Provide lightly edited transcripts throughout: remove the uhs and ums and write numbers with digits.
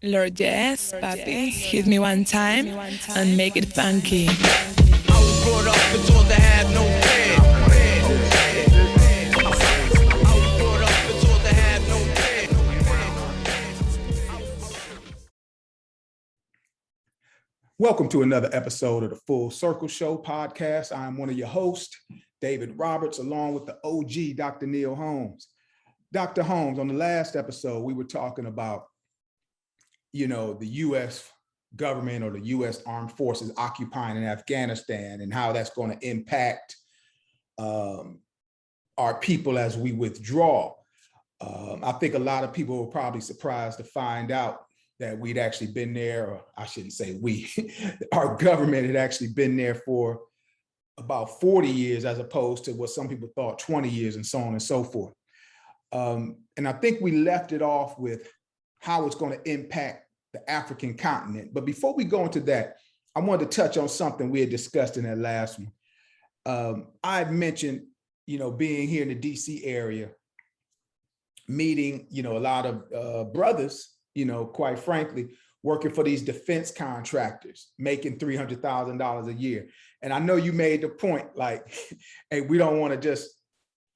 Lord, yes, papi, hit me one time and make it funky. I was brought up and told to have no fear. I was brought up and told to have no fear. Welcome to another episode of the Full Circle Show podcast. I'm one of your hosts, David Roberts, along with the OG, Dr. Neal Holmes. Dr. Holmes, on the last episode, we were talking about, the U.S. government or the U.S. armed forces occupying in Afghanistan and how that's going to impact our people as we withdraw. I think a lot of people were probably surprised to find out that we'd actually been there, or I shouldn't say we, our government had actually been there for about 40 years as opposed to what some people thought 20 years and so on and so forth. And I think we left it off with how it's going to impact the African continent. But before we go into that, I wanted to touch on something we had discussed in that last one. I had mentioned, being here in the DC area, meeting, a lot of brothers, quite frankly, working for these defense contractors, making $300,000 a year. And I know you made the point, like, hey, we don't want to just,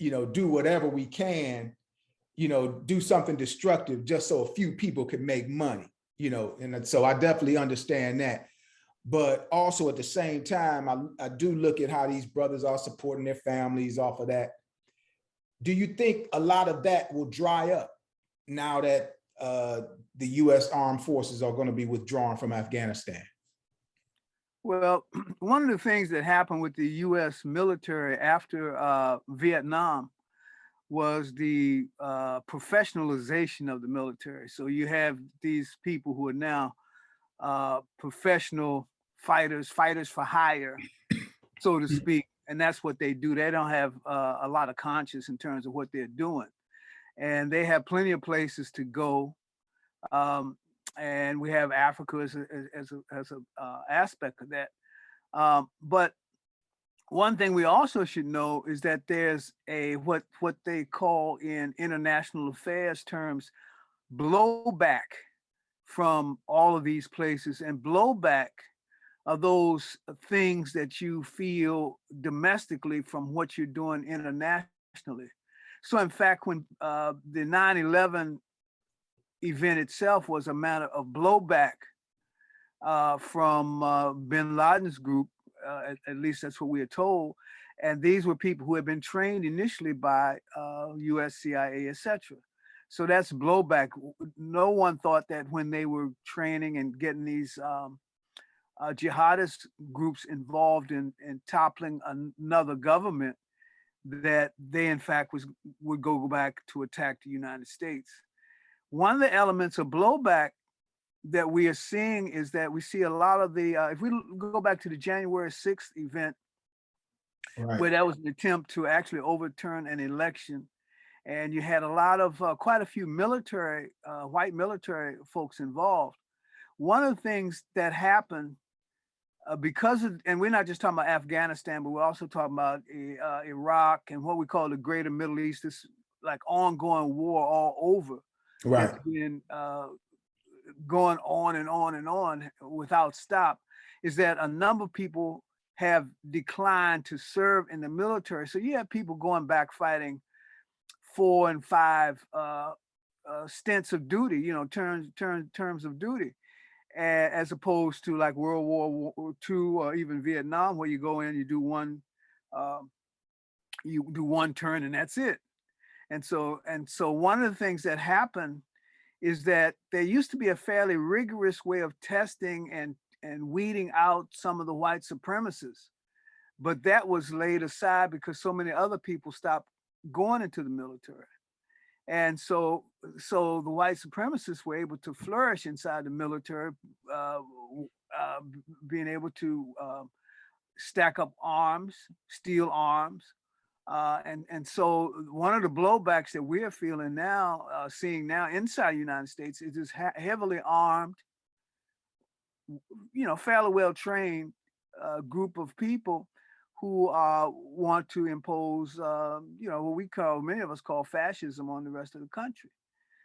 do whatever we can, do something destructive just so a few people can make money, and so I definitely understand that. But also at the same time, I do look at how these brothers are supporting their families off of that. Do you think a lot of that will dry up now that the U.S. armed forces are going to be withdrawn from Afghanistan? Well, one of the things that happened with the U.S. military after Vietnam was the professionalization of the military. So you have these people who are now professional fighters for hire, so to speak. And that's what they do. They don't have a lot of conscience in terms of what they're doing. And they have plenty of places to go. And we have Africa as a aspect of that. But one thing we also should know is that there's a what they call in international affairs terms blowback from all of these places. And blowback are those things that you feel domestically from what you're doing internationally. So in fact, when the 9/11 event itself was a matter of blowback from bin Laden's group, at least that's what we are told. And these were people who had been trained initially by US CIA, etc. So that's blowback. No one thought that when they were training and getting these jihadist groups involved in toppling another government, that they in fact would go back to attack the United States. One of the elements of blowback that we are seeing is that we see a lot of the, if we go back to the January 6th event, right, where that was an attempt to actually overturn an election. And you had a lot of, quite a few military, white military folks involved. One of the things that happened because of, and we're not just talking about Afghanistan, but we're also talking about Iraq and what we call the greater Middle East, this like ongoing war all over. Right. That's been going on and on and on without stop, is that a number of people have declined to serve in the military. So you have people going back fighting 4 and 5 stints of duty, terms of duty, as opposed to like World War II or even Vietnam, where you go in, you do one turn and that's it. And so one of the things that happened is that there used to be a fairly rigorous way of testing and weeding out some of the white supremacists, but that was laid aside because so many other people stopped going into the military. And so the white supremacists were able to flourish inside the military, being able to stack up arms, steal arms. And so one of the blowbacks that we're feeling now, seeing now inside the United States, is this heavily armed, fairly well-trained group of people who want to impose, what we call, many of us call fascism on the rest of the country.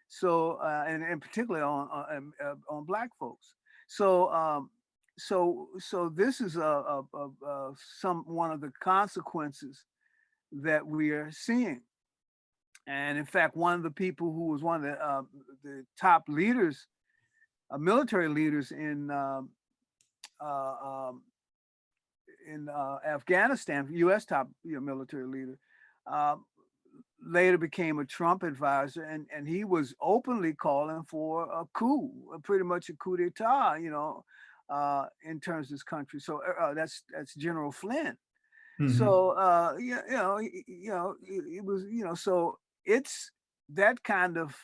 So, and particularly on Black folks. So, so this is one of the consequences that we are seeing. And in fact, one of the people who was one of the top leaders, military leaders uh, um, in Afghanistan, U.S. top military leader, uh, later became a Trump advisor, and he was openly calling for a coup, pretty much a coup d'état, in terms of this country. So that's General Flynn. So it was so it's that kind of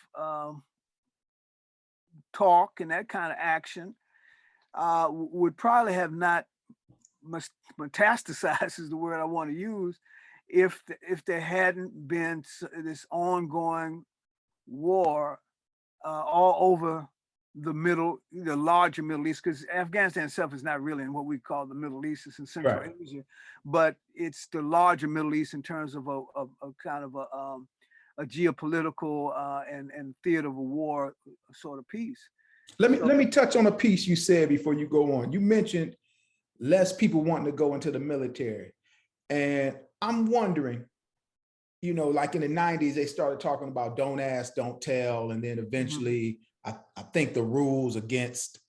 talk and that kind of action would probably have not metastasized is the word I want to use if there hadn't been this ongoing war all over the larger Middle East, because Afghanistan itself is not really in what we call the Middle East, it's in Central Asia, but it's the larger Middle East in terms of a kind of a geopolitical and theater of a war sort of piece. Let me touch on a piece you said before you go on. You mentioned less people wanting to go into the military. And I'm wondering, like in the 90s, they started talking about don't ask, don't tell. And then eventually, I think the rules against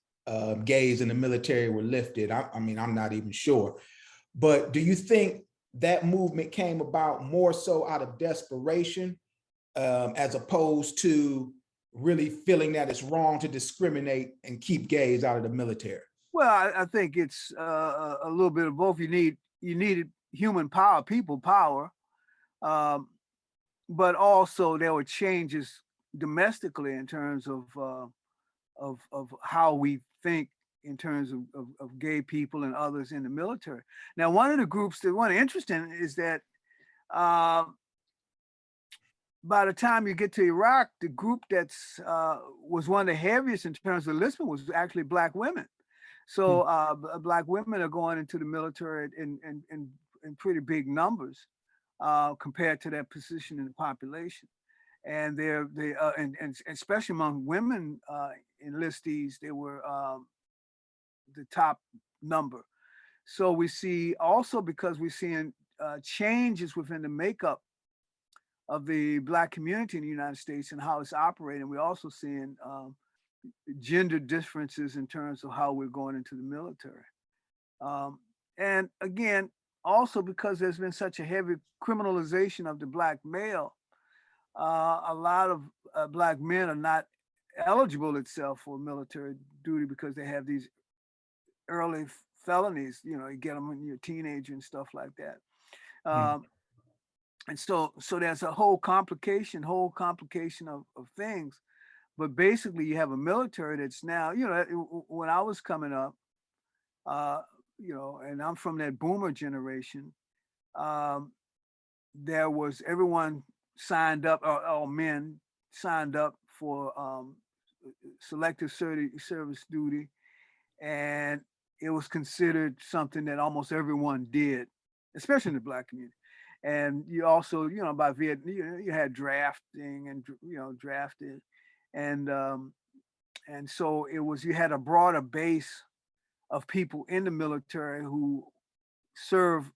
gays in the military were lifted. I mean, I'm not even sure. But do you think that movement came about more so out of desperation as opposed to really feeling that it's wrong to discriminate and keep gays out of the military? Well, I think it's a little bit of both. You needed human power, people power, but also there were changes domestically in terms of how we think in terms of gay people and others in the military. Now, one of the groups that one interesting is that by the time you get to Iraq, the group that's was one of the heaviest in terms of enlistment was actually Black women. So Black women are going into the military in pretty big numbers compared to their position in the population. And and especially among women enlistees, they were the top number. So we see also, because we're seeing changes within the makeup of the Black community in the United States and how it's operating, we're also seeing gender differences in terms of how we're going into the military. And again, also because there's been such a heavy criminalization of the Black male, a lot of Black men are not eligible itself for military duty because they have these early felonies, you get them when you're a teenager and stuff like that. And so there's a whole complication of things. But basically, you have a military that's now, when I was coming up, and I'm from that boomer generation, there was everyone signed up, or all men signed up for selective service duty. And it was considered something that almost everyone did, especially in the Black community. And you also, by Vietnam, you had drafting and, drafted. And so you had a broader base of people in the military who serve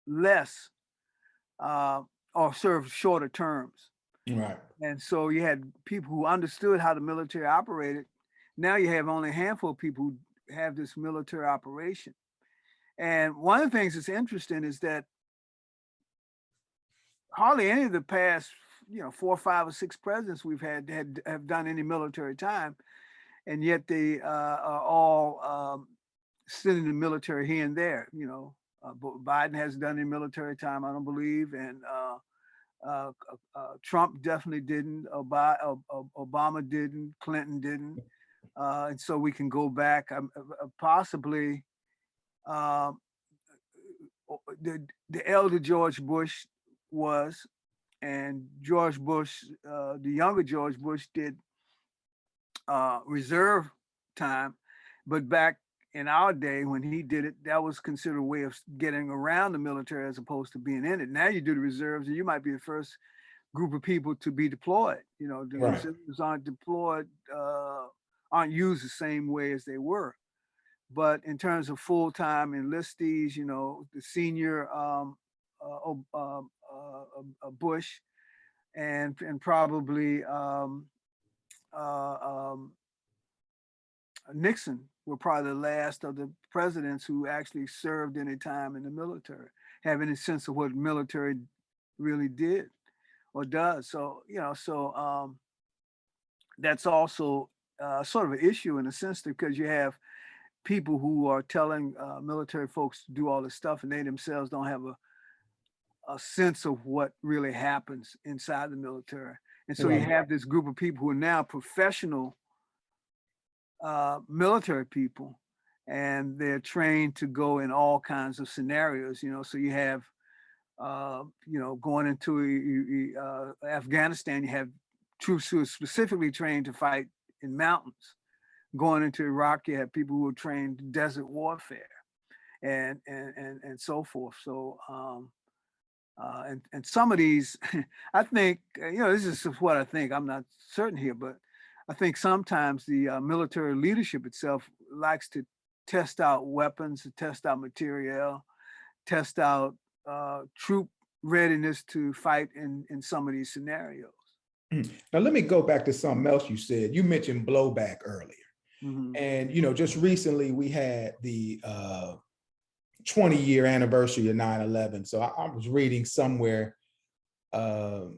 less or serve shorter terms. Right. And so you had people who understood how the military operated. Now you have only a handful of people who have this military operation. And one of the things that's interesting is that hardly any of the past 4, 5, or 6 presidents we've have done any military time, and yet they are all still in the military here and there. Biden hasn't done any military time, I don't believe, and Trump definitely didn't. Obama didn't. Clinton didn't. And so we can go back, possibly the elder George Bush was. And George Bush, the younger George Bush, did reserve time. But back in our day, when he did it, that was considered a way of getting around the military as opposed to being in it. Now you do the reserves, and you might be the first group of people to be deployed. You know, the Right. auxiliaries aren't deployed, aren't used the same way as they were. But in terms of full-time enlistees, you know, the senior Bush and probably Nixon were probably the last of the presidents who actually served any time in the military, have any sense of what military really did or does. So, you know, so that's also sort of an issue in a sense, because you have people who are telling military folks to do all this stuff and they themselves don't have a sense of what really happens inside the military. And so you Right. have this group of people who are now professional military people, and they're trained to go in all kinds of scenarios, you know. So you have, you know, going into Afghanistan, you have troops who are specifically trained to fight in mountains. Going into Iraq, you have people who are trained in desert warfare, and so forth. So and some of these, I think, you know, this is what I think. I'm not certain here, but I think sometimes the military leadership itself likes to test out weapons, to test out materiel, test out troop readiness to fight in some of these scenarios. Now let me go back to something else you said. You mentioned blowback earlier. Mm-hmm. And, you know, just recently we had the 20-year anniversary of 9/11. So I was reading somewhere, and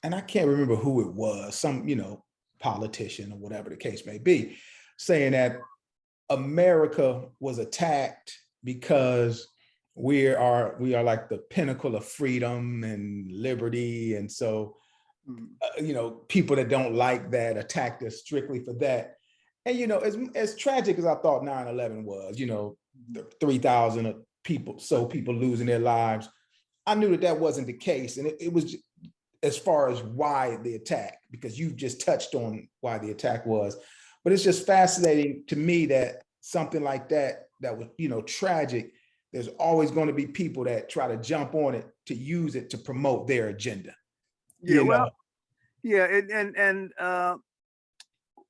I can't remember who it was, some, you know, politician or whatever the case may be, saying that America was attacked because we are like the pinnacle of freedom and liberty. And so, you know, people that don't like that attacked us strictly for that. And, you know, as tragic as I thought 9/11 was, you know, 3,000 people losing their lives, I knew that wasn't the case. And it was as far as why the attack, because you just touched on why the attack was. But it's just fascinating to me that something like that was, you know, tragic, there's always going to be people that try to jump on it to use it to promote their agenda. Yeah, You well, know? yeah, and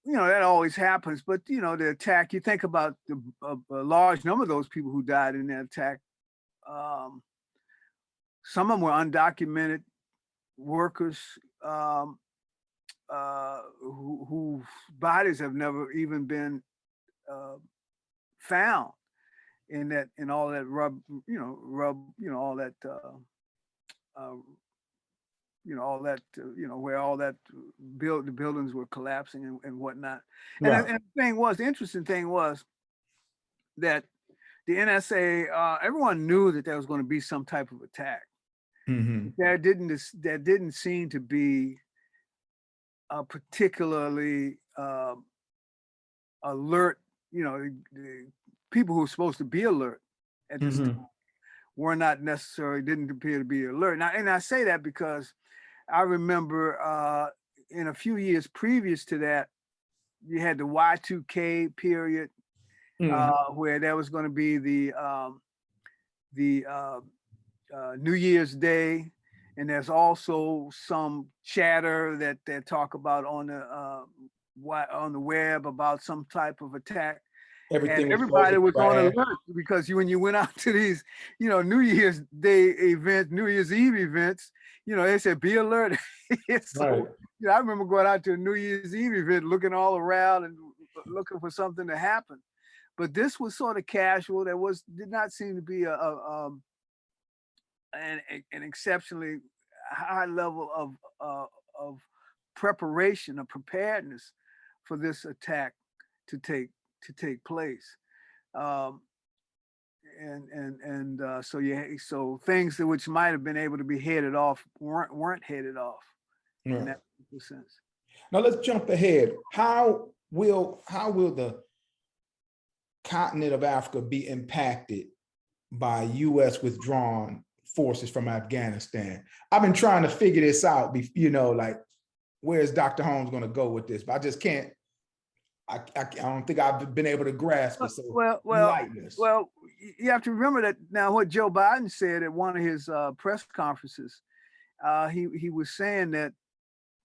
you know, that always happens. But you know, the attack, you think about a large number of those people who died in that attack. Some of them were undocumented workers whose bodies have never even been found in all that rub, you know, all that you know, all that, you know, where all that the buildings were collapsing and whatnot. And, Right. and the interesting thing was that the NSA, everyone knew that there was going to be some type of attack. Mm-hmm. There didn't seem to be a particularly alert, you know, the people who were supposed to be alert at this time were not necessarily, didn't appear to be alert. Now, and I say that because I remember in a few years previous to that, you had the Y2K period where there was going to be the New Year's Day, and there's also some chatter that they talk about on the web about some type of attack. Everything And was everybody was on crashed. alert because when you went out to these, you know, New Year's Day events, New Year's Eve events, you know, they said, be alert. So, Right. you know, I remember going out to a New Year's Eve event, looking all around and looking for something to happen. But this was sort of casual. There did not seem to be an exceptionally high level of preparation, of preparedness for this attack to take place. So things which might have been able to be headed off weren't headed off in that sense. Now let's jump ahead. How will the continent of Africa be impacted by U.S. withdrawn forces from Afghanistan? I've been trying to figure this out, you know, like, where's Dr. Holmes going to go with this? But I just can't. I don't think I've been able to grasp it. So enlighten us. Well, you have to remember that now what Joe Biden said at one of his press conferences, he was saying that,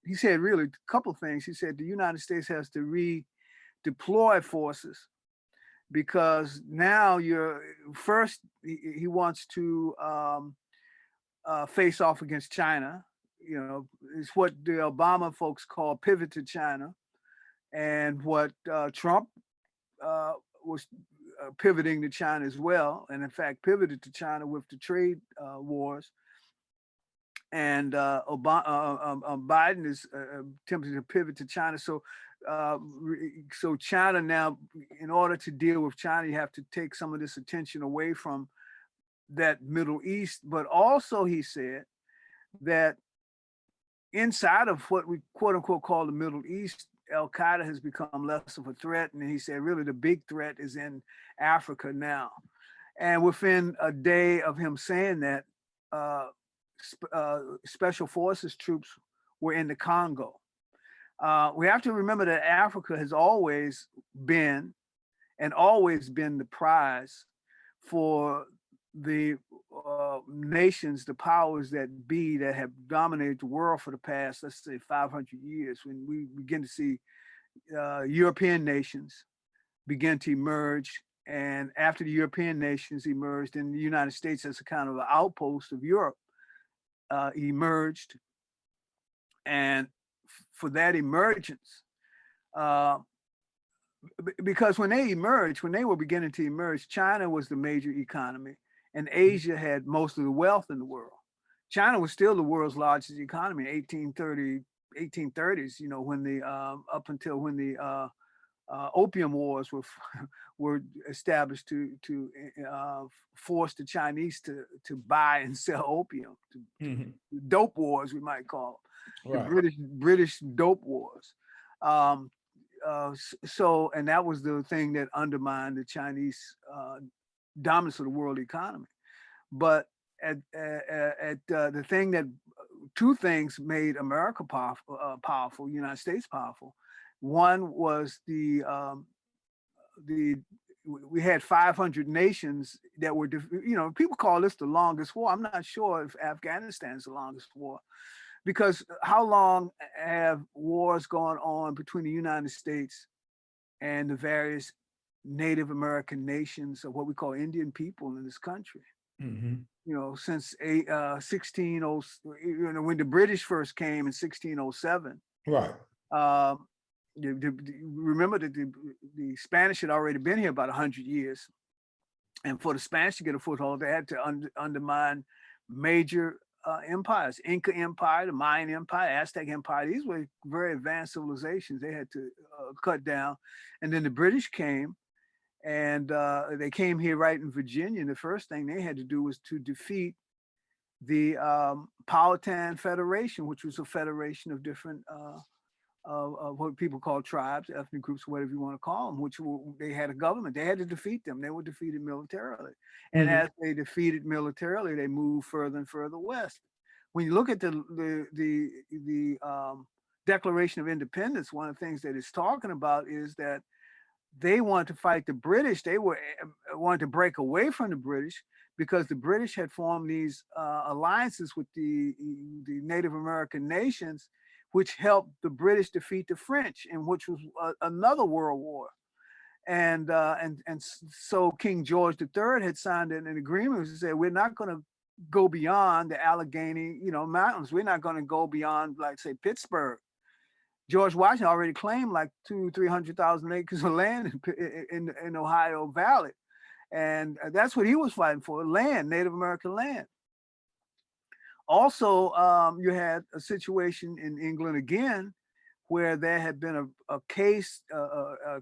he said really a couple of things. He said the United States has to redeploy forces because now he wants to face off against China. You know, it's what the Obama folks call pivot to China, and what Trump was pivoting to China as well, and in fact pivoted to China with the trade wars. And Biden is attempting to pivot to China. So China now, in order to deal with China, you have to take some of this attention away from that Middle East. But also he said that inside of what we quote unquote call the Middle East, Al-Qaeda has become less of a threat. And he said, really, the big threat is in Africa now. And within a day of him saying that, special forces troops were in the Congo. We have to remember that Africa has always been the prize for the nations, the powers that be, that have dominated the world for the past, let's say, 500 years. When we begin to see European nations begin to emerge, and after the European nations emerged, then the United States as a kind of an outpost of Europe emerged. And for that emergence, because when they were beginning to emerge, China was the major economy, and Asia had most of the wealth in the world. China was still the world's largest economy in 1830s, you know, when the up until when the opium wars were established to force the Chinese to buy and sell opium, dope wars, we might call them, right. The British dope wars. So, and that was the thing that undermined the Chinese dominance of the world economy. But the thing that, two things made America powerful, United States powerful. One was we had 500 nations that were, you know, people call this the longest war. I'm not sure if Afghanistan's the longest war, because how long have wars gone on between the United States and the various Native American nations, or what we call Indian people in this country? You know, since 1600, you know, when the British first came in 1607. Right. Remember that the Spanish had already been here about 100 years. And for the Spanish to get a foothold, they had to undermine major empires. Inca Empire, the Mayan Empire, Aztec Empire. These were very advanced civilizations they had to cut down. And then the British came, and they came here right in Virginia. And the first thing they had to do was to defeat the Powhatan Federation, which was a federation of different of what people call tribes, ethnic groups, whatever you want to call them, they had a government. They had to defeat them. They were defeated militarily. And as they defeated militarily, they moved further and further west. When you look at the Declaration of Independence, one of the things that it's talking about is that they wanted to fight the British. They wanted to break away from the British because the British had formed these alliances with the Native American nations, which helped the British defeat the French, and which was another world war. And so King George III had signed an agreement to say, we're not going to go beyond the Allegheny, mountains. We're not going to go beyond, like, say, Pittsburgh. George Washington already claimed like 200,000-300,000 acres of land in Ohio Valley. And that's what he was fighting for, land, Native American land. Also, you had a situation in England again, where there had been a case, a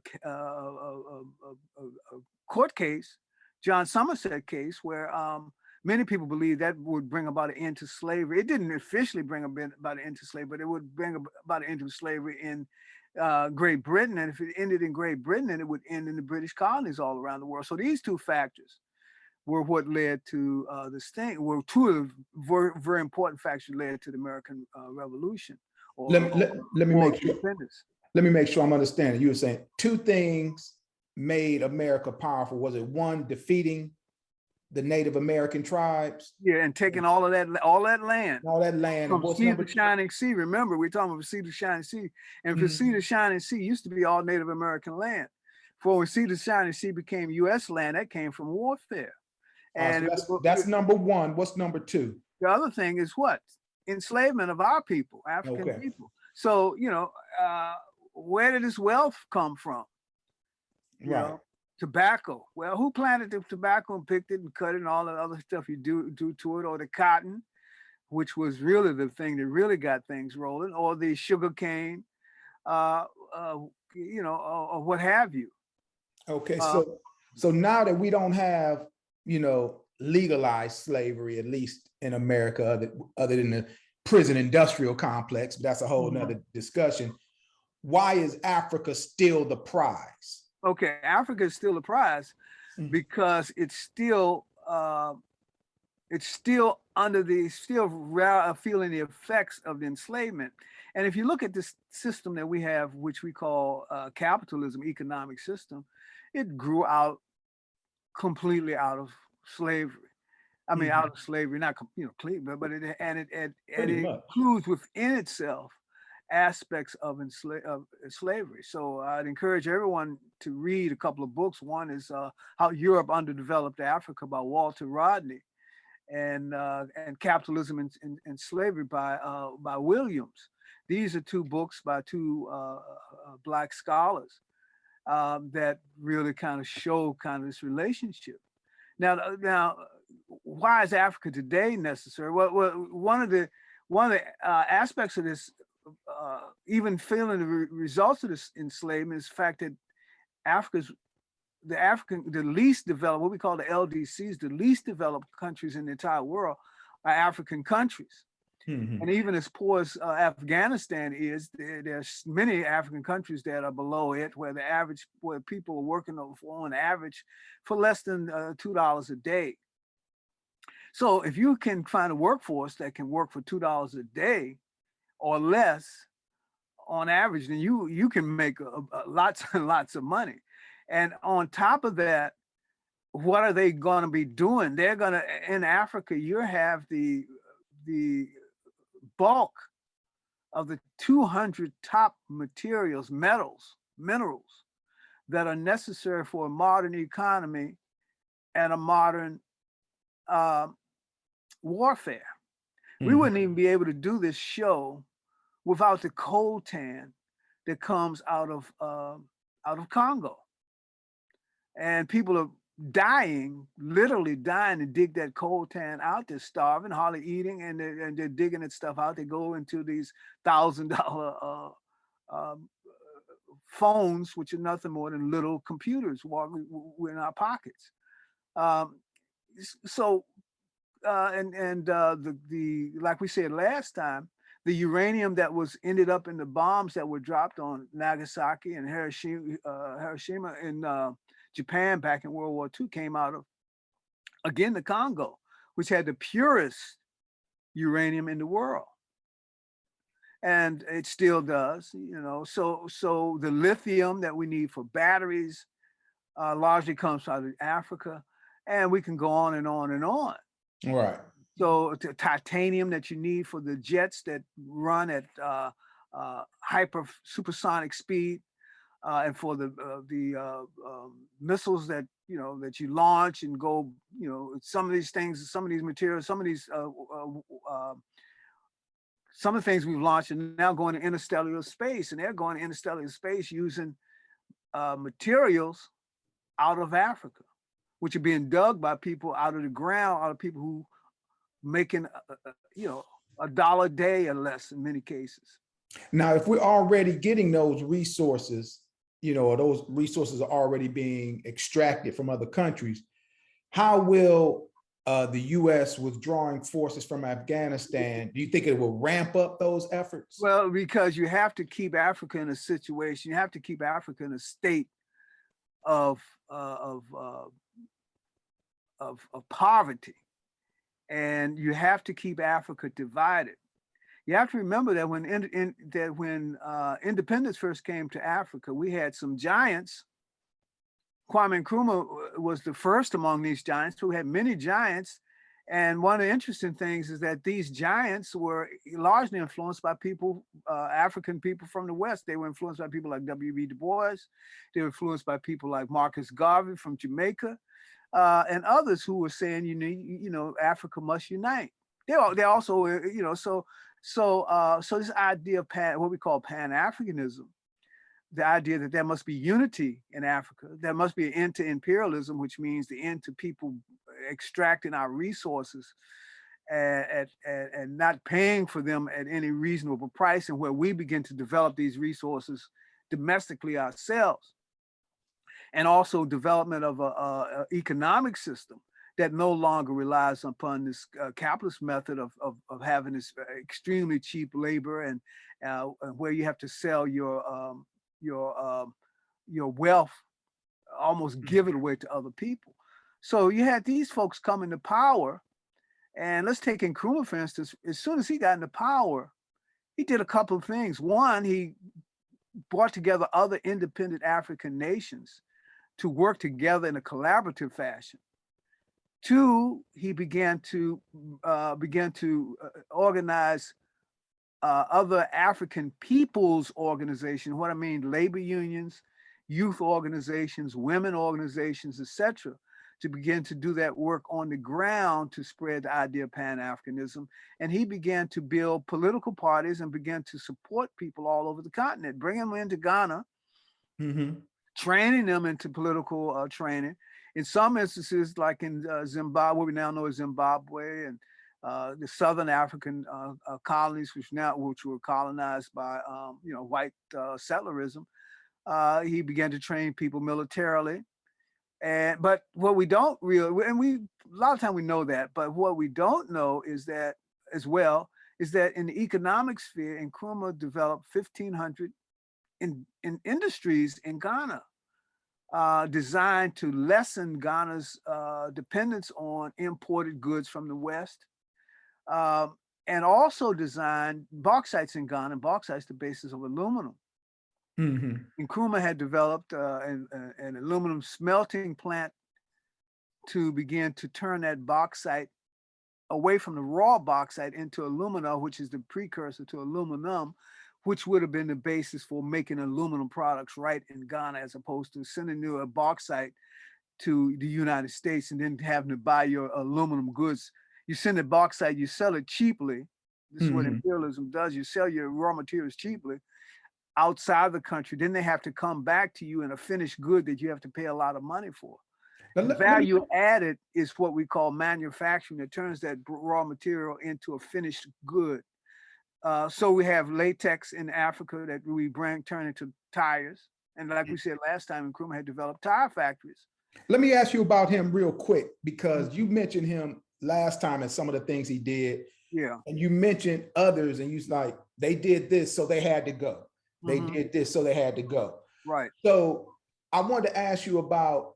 court case, John Somerset case, where many people believe that would bring about an end to slavery. It didn't officially bring about an end to slavery, but it would bring about an end to slavery in Great Britain. And if it ended in Great Britain, then it would end in the British colonies all around the world. So these two factors were what led to this thing, were two of the very important factors that led to the American Revolution. Let me make sure I'm understanding. You were saying two things made America powerful. Was it one, defeating the Native American tribes. Yeah, and taking all that land. All that land. From And what's sea number to shining sea. Remember, we're talking about sea to shining sea. And for sea to shining sea used to be all Native American land. For when sea to shining sea became U.S. land, that came from warfare. And so that's number one. What's number two? The other thing is what? Enslavement of our people, African people. So, you know, where did this wealth come from? You know, tobacco. Well, who planted the tobacco and picked it and cut it and all the other stuff you do to it, or the cotton, which was really the thing that really got things rolling, or the sugar cane, you know, or what have you. Okay, so now that we don't have, you know, legalized slavery, at least in America, other than the prison industrial complex, but that's a whole nother discussion. Why is Africa still the prize? Okay, Africa is still the prize because it's still under the feeling the effects of the enslavement. And if you look at this system that we have, which we call capitalism, economic system, it grew out completely out of slavery. I mean, out of slavery, not completely, but it includes within itself aspects of slavery. So I'd encourage everyone to read a couple of books. One is How Europe Underdeveloped Africa by Walter Rodney, and Capitalism and Slavery by Williams. These are two books by two Black scholars that really kind of show kind of this relationship. Now, why is Africa today necessary? Well, one of the aspects of this, even feeling the results of this enslavement, is the fact that the least developed, what we call the LDCs, the least developed countries in the entire world are African countries. And even as poor as Afghanistan is, there's many African countries that are below it, where people are working on average for less than $2 a day. So if you can find a workforce that can work for $2 a day or less on average, then you can make lots and lots of money. And on top of that, what are they going to be doing? They're going to, in Africa, you have the bulk of the 200 top minerals that are necessary for a modern economy and a modern warfare. We wouldn't even be able to do this show without the coltan that comes out of Congo. And people are literally dying to dig that coltan out. They're starving, hardly eating, and they're digging that stuff out. They go into these $1,000 phones, which are nothing more than little computers we're in our pockets. Like we said last time, the uranium that ended up in the bombs that were dropped on Nagasaki and Hiroshima in Japan back in World War II came out of, again, the Congo, which had the purest uranium in the world. And it still does, you know. So the lithium that we need for batteries largely comes out of Africa, and we can go on and on and on. Right. So the titanium that you need for the jets that run at hyper supersonic speed, and for the missiles that you launch and go, some of these things, some of these materials, some of the things we've launched are now going to interstellar space, and they're going to interstellar space using materials out of Africa, which are being dug by people out of the ground, out of people who making $1 a day or less in many cases. Now, if we're already getting those resources, or those resources are already being extracted from other countries, how will the U.S. withdrawing forces from Afghanistan, do you think it will ramp up those efforts? Well, because you have to keep Africa in a situation, you have to keep Africa in a state of poverty, and you have to keep Africa divided. You have to remember that when independence first came to Africa, we had some giants. Kwame Nkrumah was the first among these giants who had many giants. And one of the interesting things is that these giants were largely influenced by people, African people from the West. They were influenced by people like W.B. Du Bois. They were influenced by people like Marcus Garvey from Jamaica, and others who were saying, Africa must unite. They also, so this idea of what we call Pan-Africanism, the idea that there must be unity in Africa, there must be an end to imperialism, which means the end to people extracting our resources and not paying for them at any reasonable price, and where we begin to develop these resources domestically ourselves. And also development of a economic system that no longer relies upon this capitalist method of having this extremely cheap labor and where you have to sell your wealth, almost give it away to other people. So you had these folks come into power, and let's take Nkrumah, for instance. As soon as he got into power, he did a couple of things. One, he brought together other independent African nations to work together in a collaborative fashion. Two, he began to organize other African people's organizations. What I mean, labor unions, youth organizations, women organizations, etc., to begin to do that work on the ground to spread the idea of Pan-Africanism. And he began to build political parties and began to support people all over the continent, bring them into Ghana, training them into political training. In some instances, like in Zimbabwe, what we now know as Zimbabwe, and the Southern African colonies, which were colonized by white settlerism, he began to train people militarily. But what we don't really, and a lot of time we know that, but what we don't know is that as well, is that in the economic sphere, Nkrumah developed 1,500 in industries in Ghana, designed to lessen Ghana's dependence on imported goods from the West, and also designed bauxites in Ghana. Bauxite's the basis of aluminum. Nkrumah had developed an aluminum smelting plant to begin to turn that bauxite away from the raw bauxite into alumina, which is the precursor to aluminum, which would have been the basis for making aluminum products right in Ghana, as opposed to sending you bauxite to the United States and then having to buy your aluminum goods. You send the bauxite, you sell it cheaply. This is what imperialism does. You sell your raw materials cheaply outside the country. Then they have to come back to you in a finished good that you have to pay a lot of money for. The value added is what we call manufacturing. It turns that raw material into a finished good. So we have latex in Africa that we turn into tires. And like we said last time, Nkrumah had developed tire factories. Let me ask you about him real quick, because you mentioned him last time and some of the things he did. Yeah. And you mentioned others, and you was like, they did this, so they had to go. They did this, so they had to go. Right. So I wanted to ask you about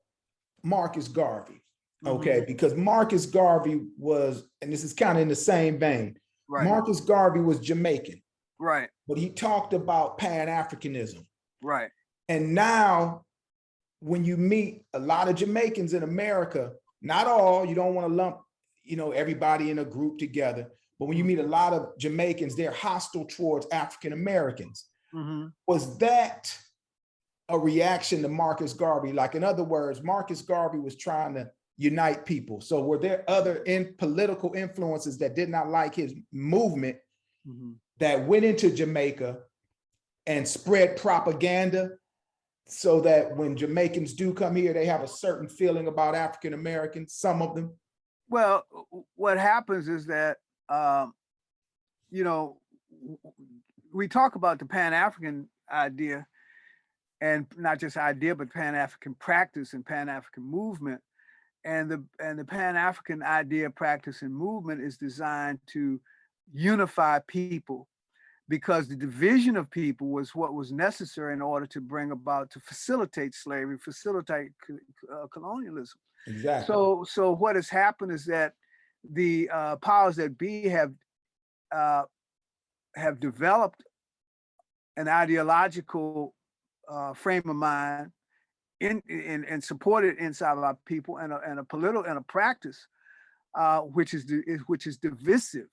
Marcus Garvey, okay? Because Marcus Garvey was, and this is kind of in the same vein, Marcus Garvey was Jamaican. Right. But he talked about Pan-Africanism. Right. And now when you meet a lot of Jamaicans in America, not all, you don't want to lump, everybody in a group together, but when you meet a lot of Jamaicans, they're hostile towards African Americans. Was that a reaction to Marcus Garvey? Like, in other words, Marcus Garvey was trying to unite people. So were there other political influences that did not like his movement that went into Jamaica and spread propaganda so that when Jamaicans do come here, they have a certain feeling about African Americans, some of them? Well, what happens is that, we talk about the Pan-African idea, and not just idea, but Pan-African practice and Pan-African movement. And the Pan-African idea, practice, and movement is designed to unify people, because the division of people was what was necessary in order to to facilitate slavery, facilitate colonialism. Exactly. So what has happened is that the powers that be have developed an ideological frame of mind and supported inside of our people, and a political and a practice which is divisive,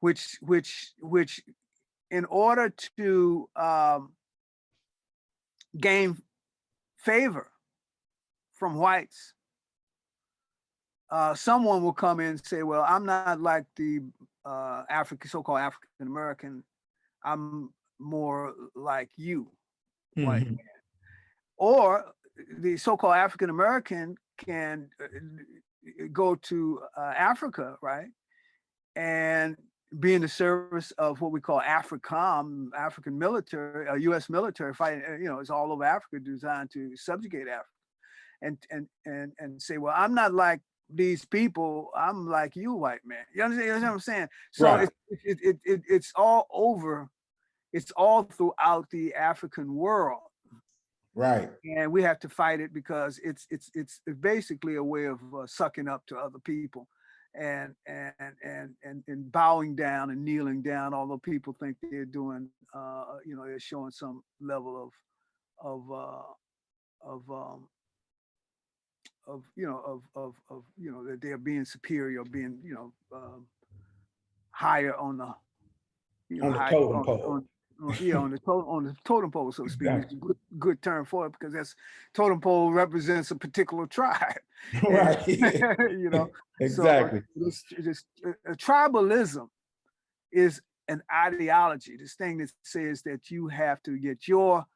which in order to gain favor from whites, someone will come in and say, well, I'm not like the so-called African American, I'm more like you, white man. Or the so-called African American can go to Africa, right, and be in the service of what we call AFRICOM, African military, U.S. military fighting. It's all over Africa, designed to subjugate Africa, and say, well, I'm not like these people, I'm like you, white man. You understand what I'm saying? So right. It's all over. It's all throughout the African world. Right. And we have to fight it because it's basically a way of sucking up to other people and bowing down and kneeling down, although people think they're doing, they're showing some level that they're being superior, being, higher on the, on the totem pole. On the totem pole, so to speak. Exactly. It's a good term for it, because that's totem pole represents a particular tribe. Right. Exactly. So tribalism is an ideology, this thing that says that you have to get your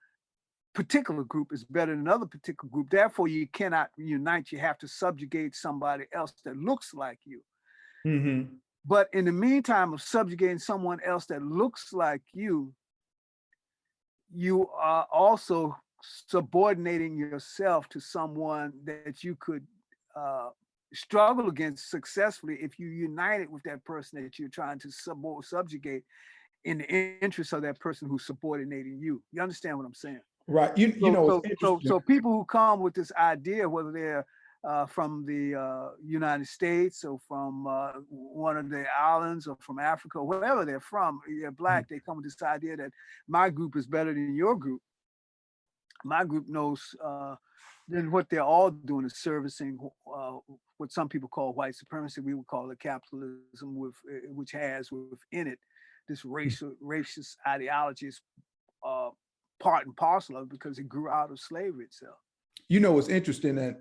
particular group is better than another particular group. Therefore, you cannot unite. You have to subjugate somebody else that looks like you. Mm-hmm. But in the meantime of subjugating someone else that looks like you, you are also subordinating yourself to someone that you could struggle against successfully if you united with that person that you're trying to subjugate in the interest of that person who's subordinating you. You understand what I'm saying? Right. So people who come with this idea, whether they're from the United States or from one of the islands or from Africa, or wherever they're from, they're Black, they come with this idea that my group is better than your group. My group knows then what they're all doing is servicing what some people call white supremacy. We would call it capitalism, which has within it this racist ideology is part and parcel of it, because it grew out of slavery itself. It's interesting that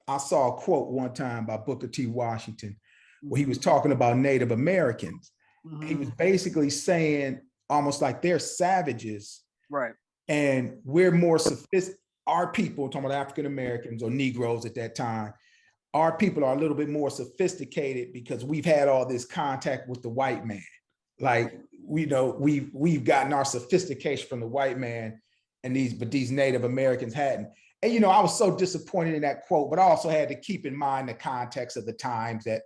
I saw a quote one time by Booker T. Washington, where he was talking about Native Americans. Mm-hmm. He was basically saying almost like they're savages. Right. And we're more sophisticated. Our people, talking about African Americans or Negroes at that time, our people are a little bit more sophisticated because we've had all this contact with the white man. Like, we've gotten our sophistication from the white man, and these Native Americans hadn't. And I was so disappointed in that quote, but I also had to keep in mind the context of the times that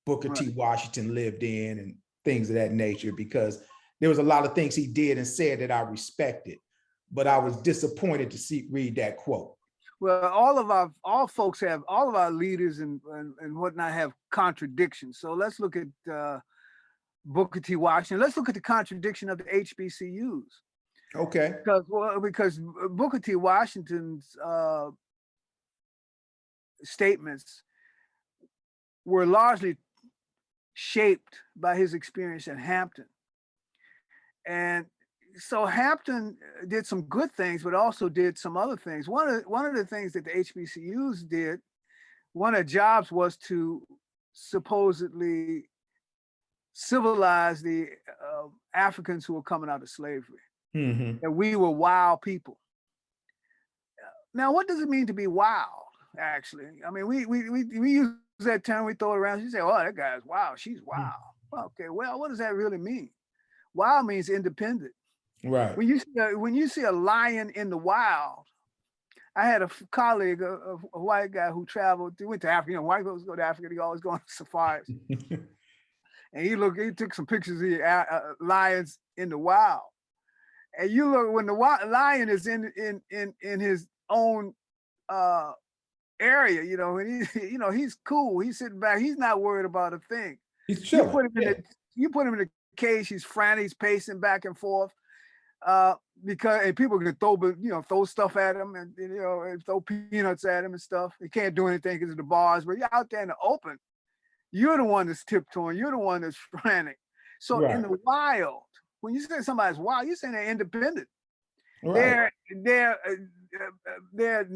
Booker T. Washington lived in and things of that nature, because there was a lot of things he did and said that I respected, but I was disappointed to read that quote. Well, all of our leaders and whatnot have contradictions. So let's look at Booker T. Washington. Let's look at the contradiction of the HBCUs. Okay. Because Booker T. Washington's statements were largely shaped by his experience at Hampton. And so Hampton did some good things, but also did some other things. One of the things that the HBCUs did, one of their jobs was to supposedly civilize the Africans who were coming out of slavery. Mm-hmm. And we were wild people. Now, what does it mean to be wild, actually? I mean, we use that term, we throw it around. You say, oh, that guy's wild, she's wild. Mm-hmm. Okay, well, what does that really mean? Wild means independent. Right. When you see a lion in the wild, I had a colleague, a white guy who traveled, he went to Africa. White folks go to Africa, they always go on safaris. And he took some pictures of the lions in the wild. And you look, when the lion is in his own area, and he's cool. He's sitting back. He's not worried about a thing. He's chilling. You put him in a cage. He's frantic. He's pacing back and forth. Because and people can throw stuff at them and throw peanuts at them and stuff. They can't do anything because of the bars, but you're out there in the open. You're the one that's tiptoeing. You're the one that's frantic. So in the wild, when you say somebody's wild, you're saying they're independent. Right. They're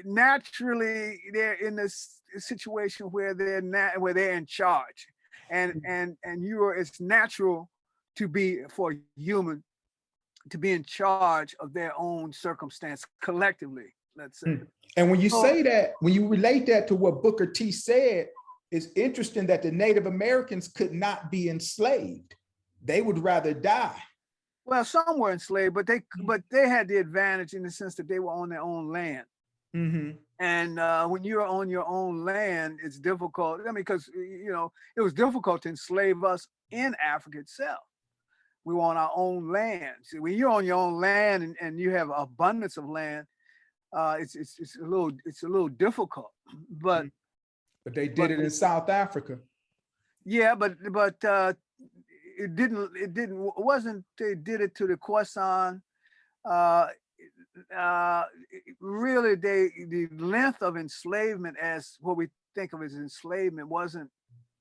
naturally in this situation where they're in charge, and it's natural to be for a human to be in charge of their own circumstance collectively, let's say. And when you say that, when you relate that to what Booker T said, it's interesting that the Native Americans could not be enslaved. They would rather die. Well, some were enslaved, but they had the advantage in the sense that they were on their own land. And when you're on your own land, it's difficult. I mean, because it was difficult to enslave us in Africa itself. We were on our own land. See, when you're on your own land and you have abundance of land, it's a little difficult. But they did it in South Africa. Yeah, but they did it to the Khoisan. Really, the length of enslavement, as what we think of as enslavement,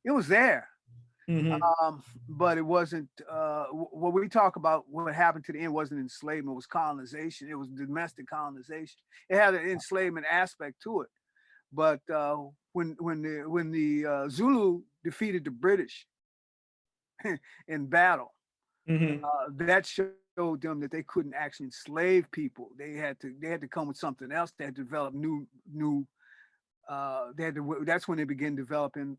it was there. But it wasn't what we talk about. What happened to the end wasn't enslavement, it was colonization. It was domestic colonization. It had an enslavement aspect to it. But when the Zulu defeated the British in battle, that showed them that they couldn't actually enslave people. They had to come with something else. They had to develop new. That's when they began developing,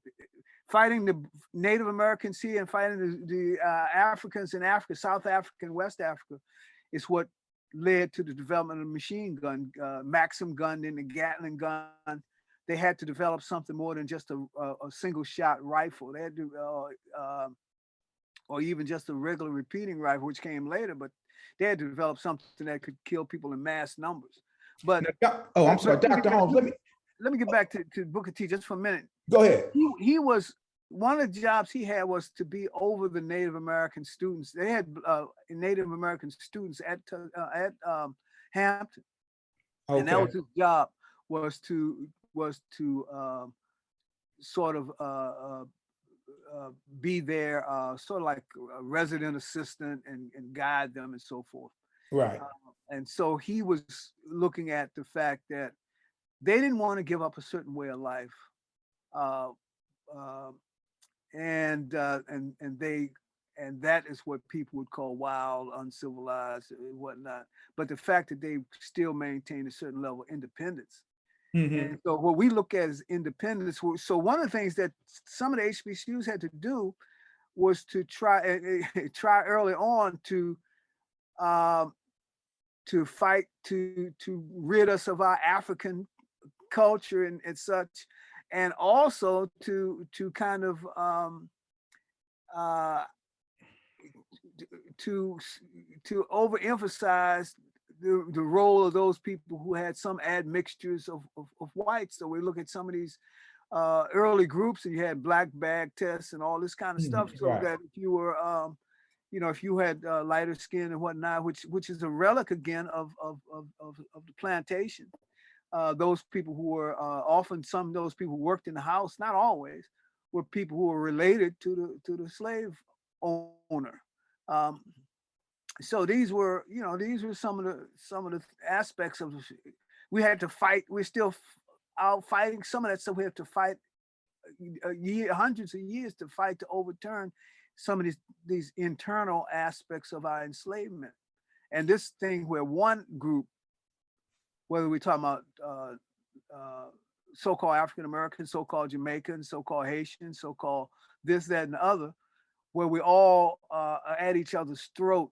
fighting the Native Americans here and fighting the Africans in Africa, South Africa and West Africa, is what led to the development of the machine gun, Maxim gun and the Gatling gun. They had to develop something more than just a single shot rifle. They had to, or even just a regular repeating rifle, which came later, but they had to develop something that could kill people in mass numbers. But I'm sorry, Dr. Holmes, let me get back to Booker T just for a minute. Go ahead. He was, one of the jobs he had was to be over the Native American students. They had Native American students at Hampton, and that was his job, was to sort of be there, sort of like a resident assistant and guide them and so forth. Right. And so he was looking at the fact that they didn't want to give up a certain way of life, and that is what people would call wild, uncivilized, and whatnot. But the fact that they still maintain a certain level of independence. And so what we look at as independence. So one of the things that some of the HBCUs had to do was to try early on to fight to rid us of our African culture and such, and also to kind of to overemphasize the role of those people who had some admixtures of whites. So we look at some of these early groups, and you had black bag tests and all this kind of stuff, so that if you were if you had lighter skin and whatnot, which is a relic again of the plantation. Those people who were often, some of those people who worked in the house, not always, were people who were related to the slave owner. So these were some of the aspects of we had to fight. We're still out fighting some of that stuff. We have to fight hundreds of years to fight to overturn some of these internal aspects of our enslavement. And this thing where one group, whether we're talking about so-called African Americans, so-called Jamaicans, so-called Haitians, so-called this, that, and the other, where we all are at each other's throat.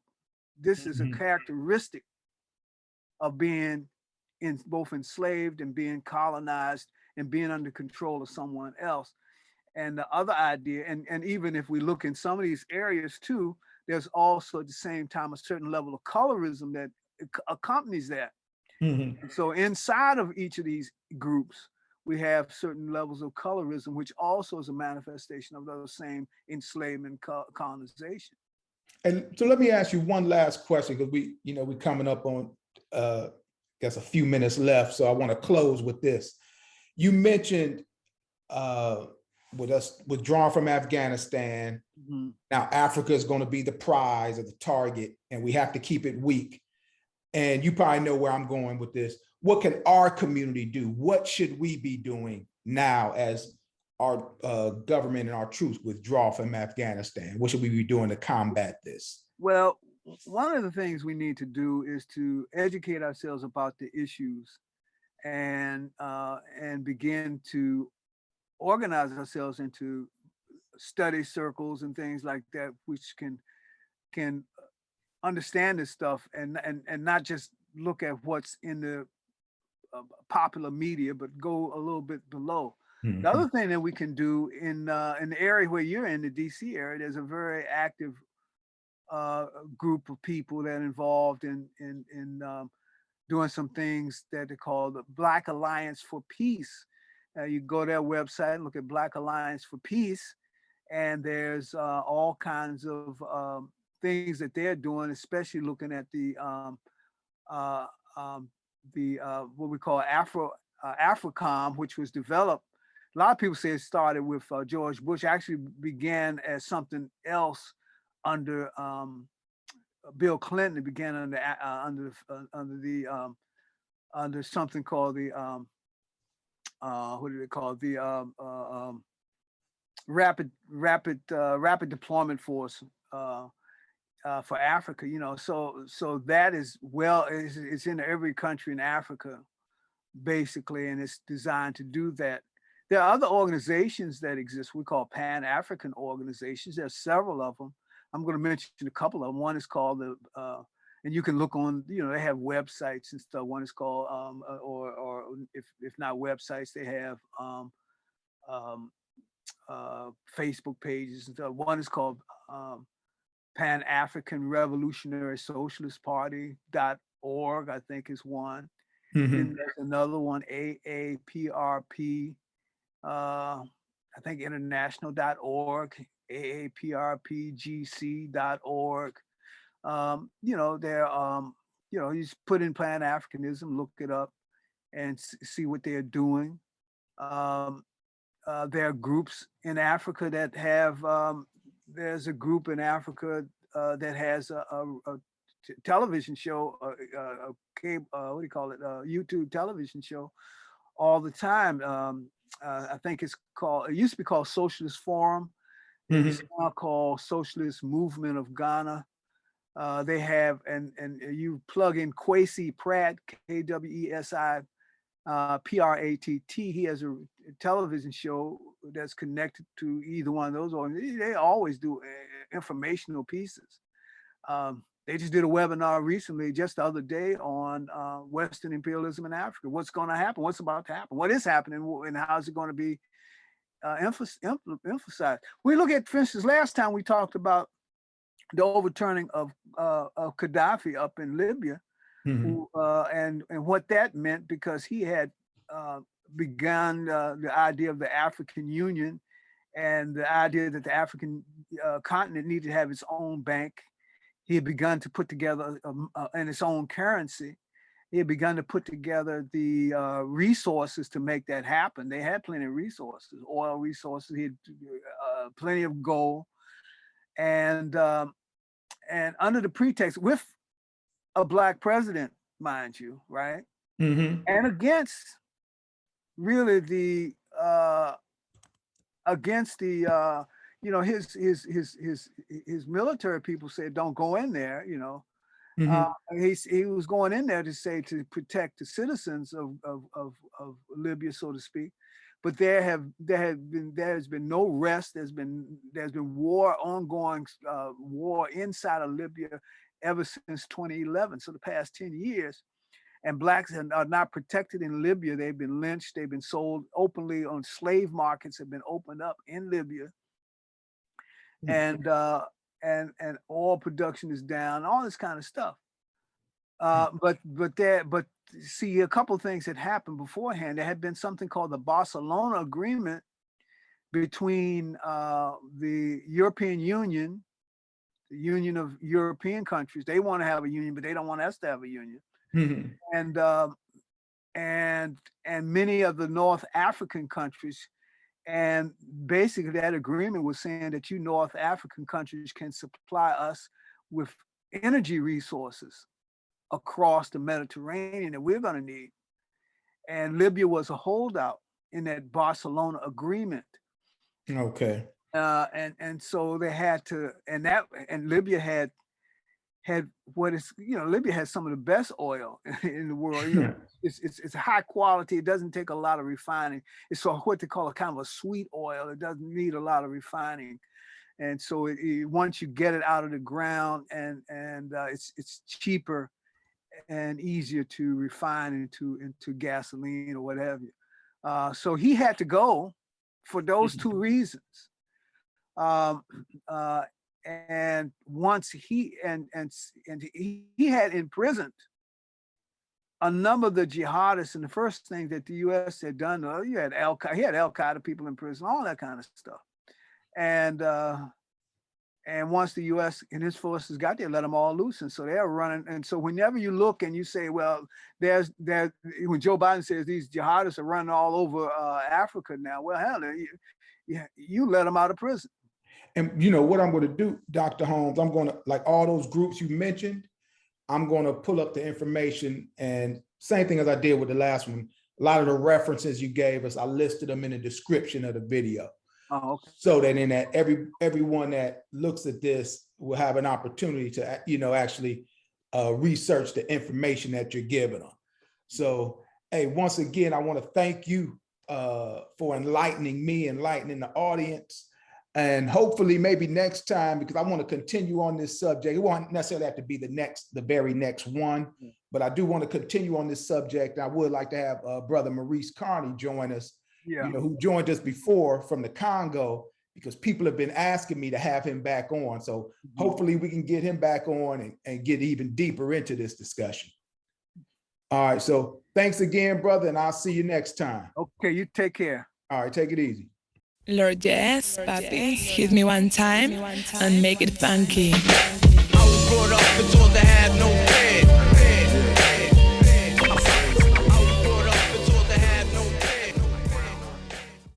This is a characteristic of being both enslaved and being colonized and being under control of someone else. And the other idea, and even if we look in some of these areas too, there's also at the same time a certain level of colorism that accompanies that. So inside of each of these groups, we have certain levels of colorism, which also is a manifestation of those same enslavement colonization. And so let me ask you one last question, because we're coming up on guess a few minutes left. So I want to close with this. You mentioned with us withdrawing from Afghanistan. Mm-hmm. Now Africa is going to be the prize or the target, and we have to keep it weak. And you probably know where I'm going with this. What can our community do? What should we be doing now as our government and our troops withdraw from Afghanistan? What should we be doing to combat this? Well, one of the things we need to do is to educate ourselves about the issues and begin to organize ourselves into study circles and things like that, which can understand this stuff and not just look at what's in the popular media, but go a little bit below. Mm-hmm. The other thing that we can do in the area where you're in, the DC area, there's a very active group of people that are involved in doing some things that they call the Black Alliance for Peace. You go to their website and look at Black Alliance for Peace, and there's all kinds of things that they're doing, especially looking at the what we call AFRICOM, which was developed. A lot of people say it started with George Bush. Actually began as something else under Bill Clinton. It began under something called the what do they call it? The rapid deployment force for Africa. So that is it's in every country in Africa, basically, and it's designed to do that. There are other organizations that exist. We call Pan-African organizations. There's several of them. I'm going to mention a couple of them. One is called and you can look on, they have websites and stuff. One is called, or if not websites, they have Facebook pages and stuff. One is called Pan-African Revolutionary Socialist Party.org, I think is one. Mm-hmm. Then there's another one, AAPRP, I think international.org, AAPRPGC.org. They're you just put in Pan-Africanism, look it up, and see what they're doing. There are groups in Africa that have. There's a group in Africa that has a television show, a cable, what do you call it? YouTube television show, all the time. I think it used to be called Socialist Forum. Mm-hmm. It's now called Socialist Movement of Ghana. They have, and you plug in Kwesi Pratt, KWESI PRATT. He has a television show that's connected to either one of those, or they always do informational pieces. They just did a webinar recently, just the other day, on Western imperialism in Africa. What's going to happen? What's about to happen? What is happening? And how is it going to be emphasized? We look at, for instance, last time we talked about the overturning of Gaddafi up in Libya, Mm-hmm. and what that meant, because he had begun the idea of the African Union and the idea that the African continent needed to have its own bank. He had begun to put together and its own currency. He had begun to put together the resources to make that happen. They had plenty of resources, oil resources. He had plenty of gold, and under the pretext, with a Black president, mind you, right? Mm-hmm. And against really the his military people said don't go in there, Mm-hmm. he was going in there to say to protect the citizens of Libya, so to speak. But there has been no rest. There's been war, ongoing war inside of Libya ever since 2011. So the past 10 years, and Blacks are not protected in Libya. They've been lynched. They've been sold openly on slave markets. Have been opened up in Libya, and oil production is down. All this kind of stuff. But see, a couple of things had happened beforehand. There had been something called the Barcelona Agreement between the European Union, the Union of European countries. They want to have a union, but they don't want us to have a union. Mhm. And many of the North African countries, and basically that agreement was saying that you North African countries can supply us with energy resources across the Mediterranean that we're going to need. And Libya was a holdout in that Barcelona agreement. Okay. And so they had to, and Libya had what is, Libya has some of the best oil in the world. It's high quality. It doesn't take a lot of refining. It's what they call a kind of a sweet oil. It doesn't need a lot of refining. And so once you get it out of the ground, and it's cheaper and easier to refine into gasoline or whatever. So he had to go for those two reasons. And once he had imprisoned a number of the jihadists, and the first thing that the U.S. had done, he had Al Qaeda people in prison, all that kind of stuff. And once the U.S. and his forces got there, let them all loose, and so they're running. And so whenever you look and you say, well, when Joe Biden says these jihadists are running all over Africa now, well, hell, you let them out of prison. And what I'm going to do, Dr. Holmes, I'm going to, like all those groups you mentioned, I'm going to pull up the information, and same thing as I did with the last one. A lot of the references you gave us, I listed them in the description of the video. Oh, okay. So that in that everyone that looks at this will have an opportunity to, actually research the information that you're giving them. So, hey, once again, I want to thank you for enlightening me, enlightening the audience. And hopefully maybe next time, because I want to continue on this subject. It won't necessarily have to be the very next one, but I do want to continue on this subject. I would like to have Brother Maurice Carney join us, who joined us before from the Congo, because people have been asking me to have him back on. So hopefully we can get him back on and get even deeper into this discussion. All right, so thanks again, brother, and I'll see you next time. Okay, you take care. All right, take it easy. Lord, yes, papi, hit me one time and make it funky. I was brought up and told to have no